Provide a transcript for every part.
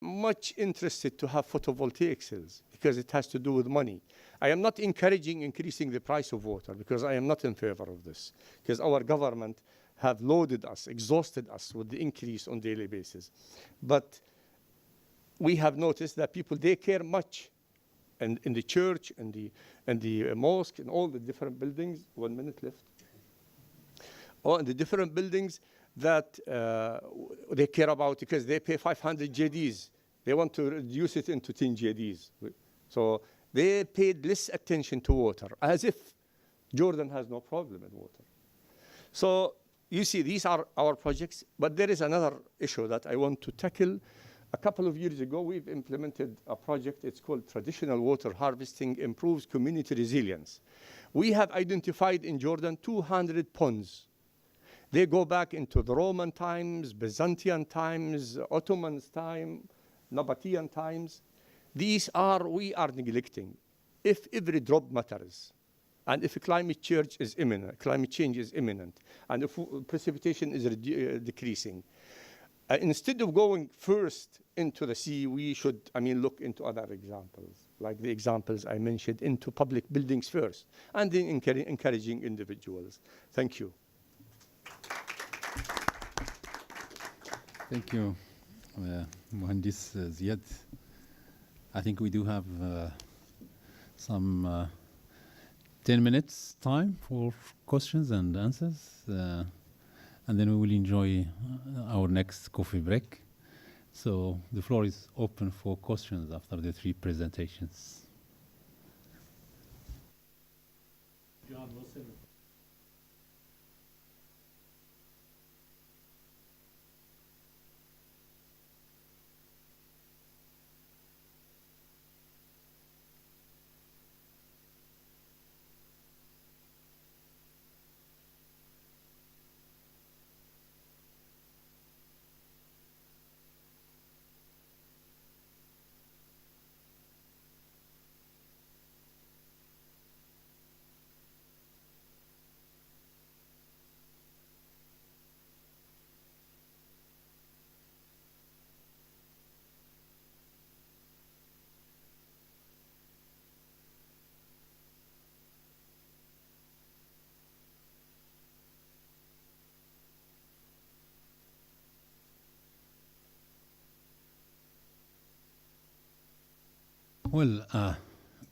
much interested to have photovoltaic cells because it has to do with money. I am not encouraging increasing the price of water because I am not in favor of this, because our government have loaded us, exhausted us with the increase on daily basis. But we have noticed that people, they care much, and in the church, and the mosque, and all the different buildings. 1 minute left. Oh, in the different buildings that they care about, because they pay 500 JDs. They want to reduce it into 10 JDs. So they paid less attention to water, as if Jordan has no problem in water. So you see, these are our projects, but there is another issue that I want to tackle. A couple of years ago, we've implemented a project. It's called Traditional Water Harvesting Improves Community Resilience. We have identified in Jordan 200 ponds. They go back into the Roman times, Byzantine times, Ottoman time, Nabatean times. These are, we are neglecting. If every drop matters, and if climate change is imminent, and if precipitation is decreasing, instead of going first into the sea, we should, look into other examples, like the examples I mentioned, into public buildings first, and then encouraging individuals. Thank you. Thank you, Mohandis Ziad. I think we do have some 10 minutes time for questions and answers, and then we will enjoy our next coffee break. So the floor is open for questions after the 3 presentations. John Wilson. Well,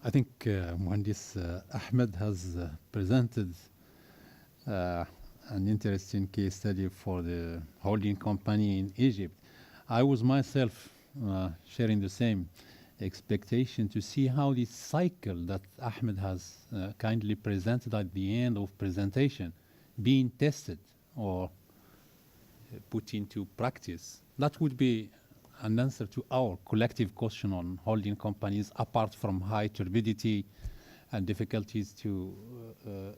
I think Mohandis Ahmed has presented an interesting case study for the holding company in Egypt. I was myself sharing the same expectation to see how this cycle that Ahmed has kindly presented at the end of presentation being tested or put into practice. That would be an answer to our collective question on holding companies, apart from high turbidity and difficulties to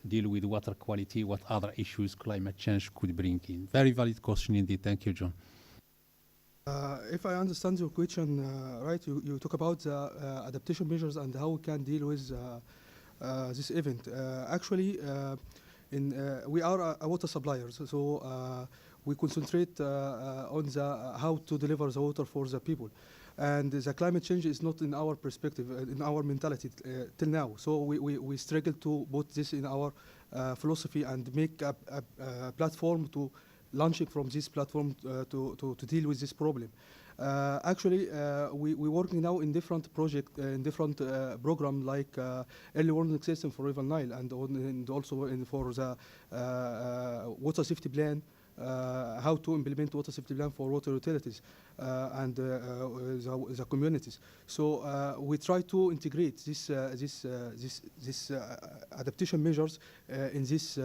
deal with water quality, what other issues climate change could bring in. Very valid question indeed. Thank you, John. If I understand your question right, you talk about the adaptation measures and how we can deal with this event. Actually, we are a water supplier, so we concentrate on how to deliver the water for the people. And the climate change is not in our perspective, in our mentality till now. So we struggle to put this in our philosophy and make a platform to launching from this platform to deal with this problem. Actually, we're working now in different projects, in different programs like early warning system for River Nile, and also for the water safety plan, how to implement water safety plan for water utilities and the communities. So we try to integrate this adaptation measures in this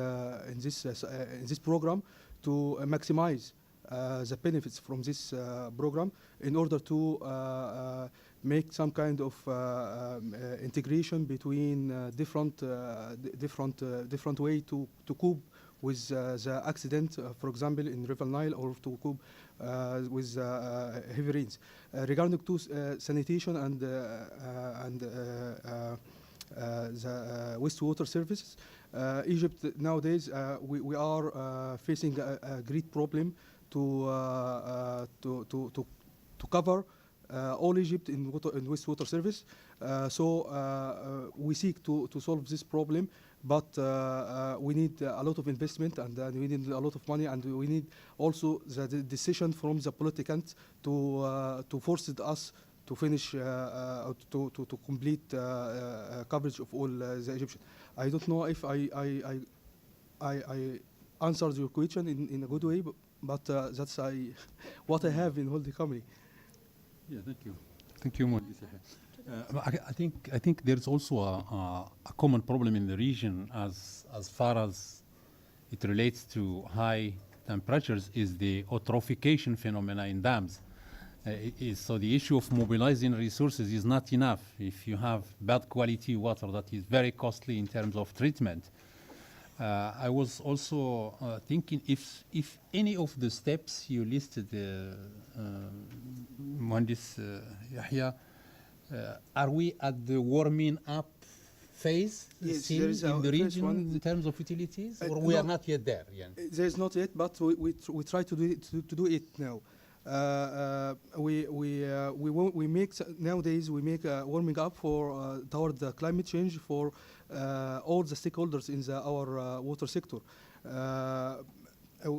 program to maximize the benefits from this program in order to make some kind of integration between different way to cope with the accident, for example, in River Nile, or to cope with heavy rains. Regarding to sanitation and the wastewater services, Egypt nowadays we are facing a great problem to cover all Egypt in wastewater service. We seek to solve this problem, but we need a lot of investment, and we need a lot of money, and we need also the decision from the politicians to force us to finish to complete coverage of all the Egyptians. I don't know if I answered your question in a good way, but that's what I have in holding company. Yeah, thank you. Thank you, Modi. I think there's also a common problem in the region as far as it relates to high temperatures is the eutrophication phenomena in dams. So the issue of mobilizing resources is not enough if you have bad quality water that is very costly in terms of treatment. I was also thinking if any of the steps you listed, Mhandis Yehia, are we at the warming up phase seen in the region in terms of utilities, or we are not yet there? Yeah. There's not yet, but we try to do it now. We make nowadays we make warming up for toward the climate change for all the stakeholders in our water sector.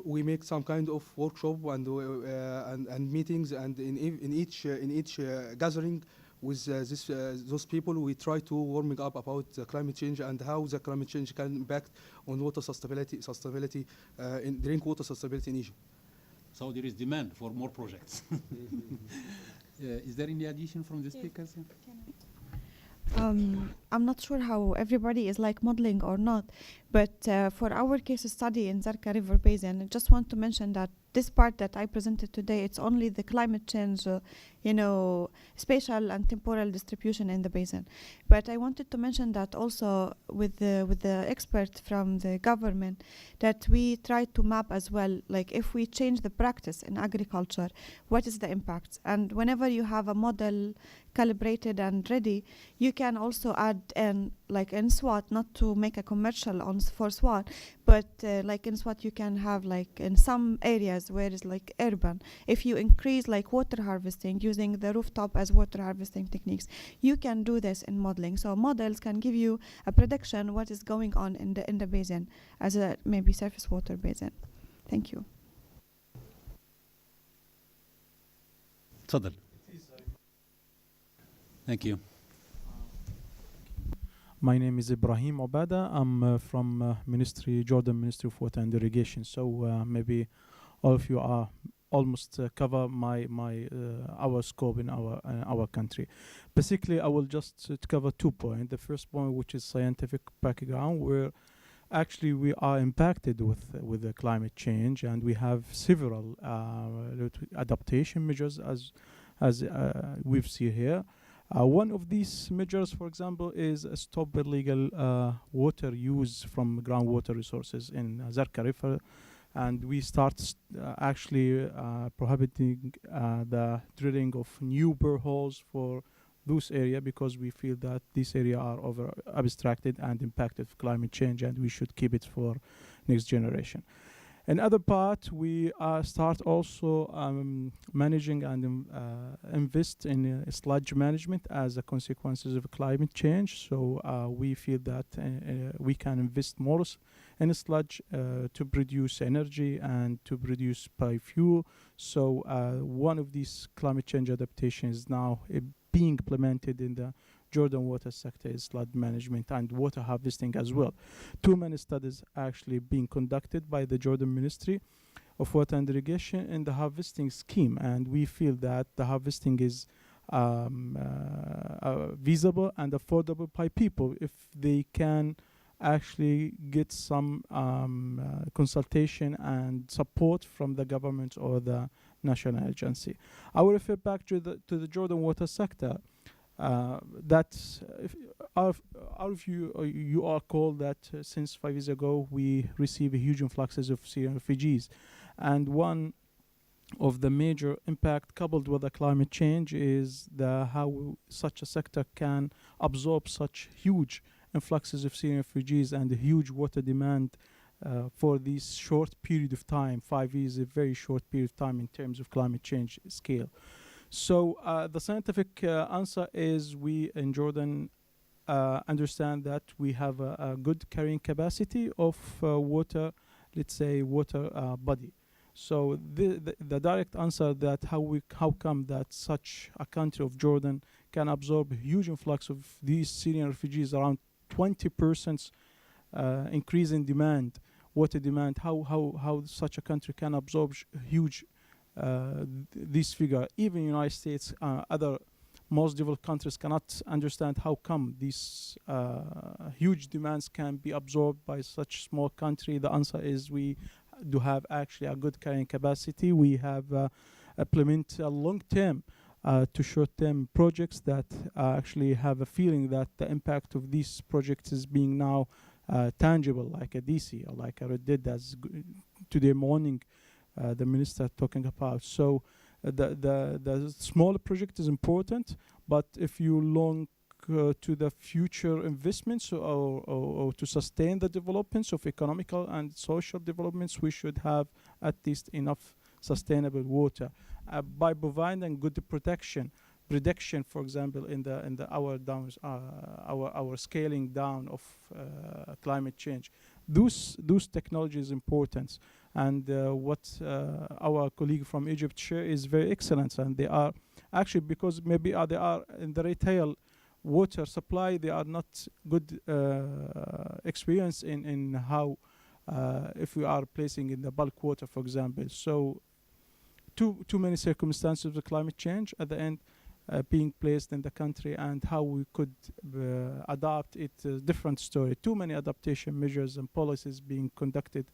We make some kind of workshop and meetings, and in each gathering with those people, we try to warming up about climate change and how the climate change can impact on water sustainability in drink water sustainability in Egypt. So there is demand for more projects. Is there any addition from the speakers? I'm not sure how everybody is like modeling or not, but for our case study in Zarqa River Basin, I just want to mention that this part that I presented today, it's only the climate change, spatial and temporal distribution in the basin. But I wanted to mention that also with the expert from the government, that we try to map as well, like if we change the practice in agriculture, what is the impact? And whenever you have a model calibrated and ready, you can also add in, like in SWAT, not to make a commercial for SWAT, but like in SWAT you can have like in some areas where it's like urban, if you increase like water harvesting using the rooftop as water harvesting techniques, you can do this in modeling. So models can give you a prediction what is going on in the basin as a maybe surface water basin. Thank you. تفضل. Thank you. My name is Ibrahim Obada. I'm from Jordan Ministry of Water and Irrigation. So maybe all of you are almost cover our scope in our country. Basically, I will just cover 2 points. The first point, which is scientific background, where actually we are impacted with the climate change, and we have several adaptation measures as we've seen here. One of these measures, for example, is stop illegal water use from groundwater resources in Zarqa River, and we start actually prohibiting the drilling of new boreholes for those areas, because we feel that this area are over abstracted and impacted with climate change, and we should keep it for next generation. Another part, we start also managing and invest in sludge management as a consequences of climate change. So we feel that we can invest more in sludge to produce energy and to produce biofuel. So one of these climate change adaptations now being implemented in the Jordan water sector is sludge management and water harvesting as well. 2 many studies actually being conducted by the Jordan Ministry of Water and Irrigation in the harvesting scheme, and we feel that the harvesting is feasible and affordable by people if they can actually get some consultation and support from the government or the national agency. I will refer back to the Jordan water sector. That all of you are called that since 5 years ago we receive a huge influxes of Syrian refugees, and one of the major impact coupled with the climate change is how such a sector can absorb such huge influxes of Syrian refugees and a huge water demand for this short period of time. 5 years is a very short period of time in terms of climate change scale. So the scientific answer is we in Jordan understand that we have a good carrying capacity of water, let's say water body. So the direct answer that how come that such a country of Jordan can absorb a huge influx of these Syrian refugees, around 20% increase in demand, water demand, how such a country can absorb huge this figure. Even United States, other most developed countries cannot understand how come these huge demands can be absorbed by such small country. The answer is we do have actually a good carrying capacity. We have implement a long-term to short-term projects that actually have a feeling that the impact of these projects is being now tangible, like a DC or like I did as today morning the minister talking about. So the small project is important, but if you long to the future investments or to sustain the developments of economical and social developments, we should have at least enough sustainable water by providing good prediction, for example, in the our scaling down of climate change. Those technology is important, and what our colleague from Egypt share is very excellent, and they are actually, because maybe they are in the retail water supply, they are not good experience in how if we are placing in the bulk water, for example. So too many circumstances of climate change at the end being placed in the country, and how we could adapt it, a different story. Too many adaptation measures and policies being conducted,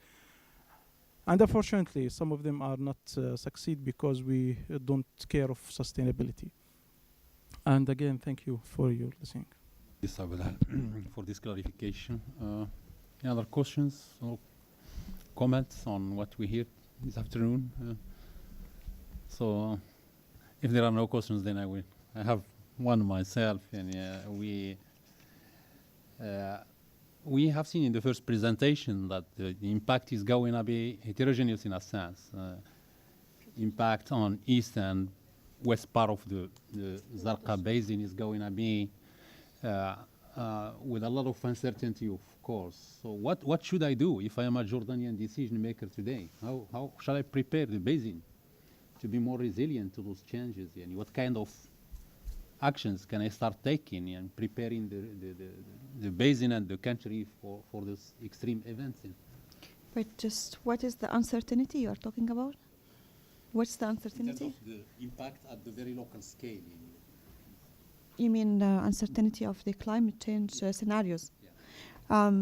and unfortunately some of them are not succeed because we don't care of sustainability. And again, thank you for your listening. Yes, for this clarification. Any other questions or comments on what we hear this afternoon? So if there are no questions, then I have one myself, and we have seen in the first presentation that the impact is going to be heterogeneous in a sense. Impact on east and west part of the Zarqa Basin is going to be with a lot of uncertainty, of course. So what should I do if I am a Jordanian decision maker today? How shall I prepare the basin to be more resilient to those changes? And what kind of actions can I start taking and preparing the basin and the country for these extreme events? But just what is the uncertainty you are talking about? What's the In uncertainty? terms of the impact at the very local scale. You mean the uncertainty of the climate change scenarios? Yeah.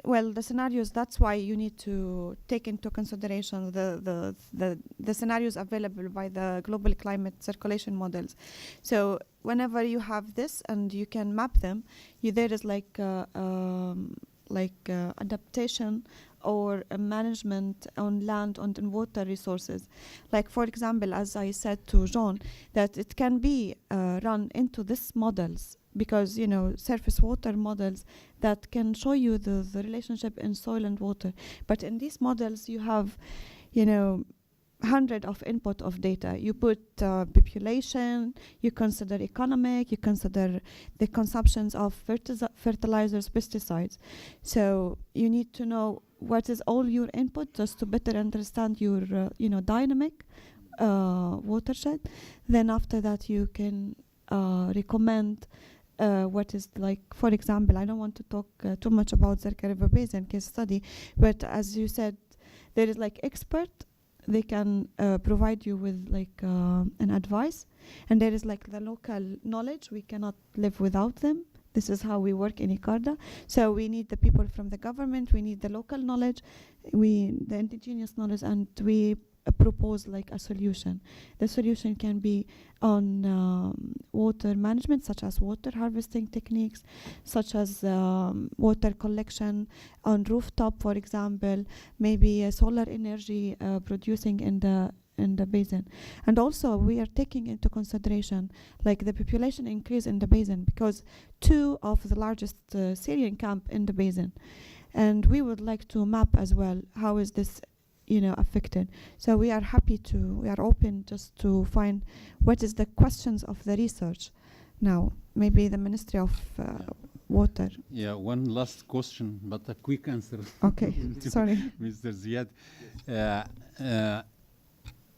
Well, the scenarios, that's why you need to take into consideration the scenarios available by the global climate circulation models. So whenever you have this and you can map them, there is like adaptation or management on land and water resources. Like, for example, as I said to John, that it can be run into these models, because, surface water models that can show you the relationship in soil and water. But in these models, you have, hundred of input of data. You put population, you consider economic, you consider the consumptions of fertilizers, pesticides. So you need to know what is all your input just to better understand your, dynamic watershed. Then after that, you can recommend what is, like, for example, I don't want to talk too much about Zarqa River Basin case study, but as you said, there is like expert. They can provide you with like an advice, and there is like the local knowledge. We cannot live without them. This is how we work in ICARDA. So we need the people from the government, we need the local knowledge, the indigenous knowledge, and we propose like a solution. The solution can be on water management, such as water harvesting techniques, such as water collection on rooftop, for example, maybe solar energy producing in the basin. And also we are taking into consideration like the population increase in the basin, because 2 of the largest Syrian camp in the basin, and we would like to map as well how is this affected. So we are happy we are open just to find what is the questions of the research. Now, maybe the Ministry of Water. Yeah, one last question, but a quick answer. Okay, sorry. Mr. Ziad.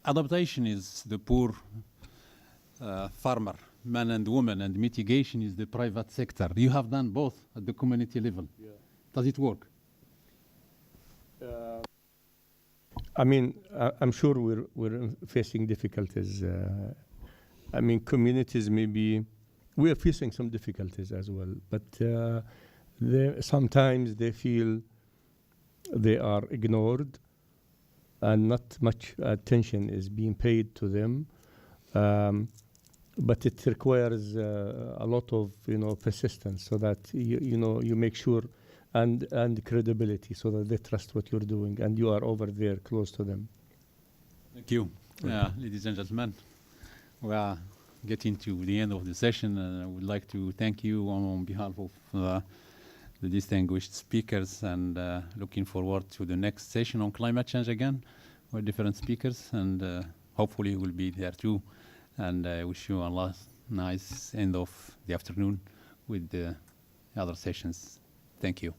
Adaptation is the poor farmer, man and woman, and mitigation is the private sector. You have done both at the community level. Yeah. Does it work? I mean, I'm sure we're facing difficulties. I mean, communities maybe, we are facing some difficulties as well, but sometimes they feel they are ignored and not much attention is being paid to them. But it requires a lot of persistence, so that you make sure, and credibility, so that they trust what you're doing and you are over there close to them. Thank you. Ladies and gentlemen, we are getting to the end of the session, and I would like to thank you on behalf of the distinguished speakers, and looking forward to the next session on climate change again with different speakers, and hopefully we'll be there too. And I wish you a nice end of the afternoon with the other sessions. Thank you.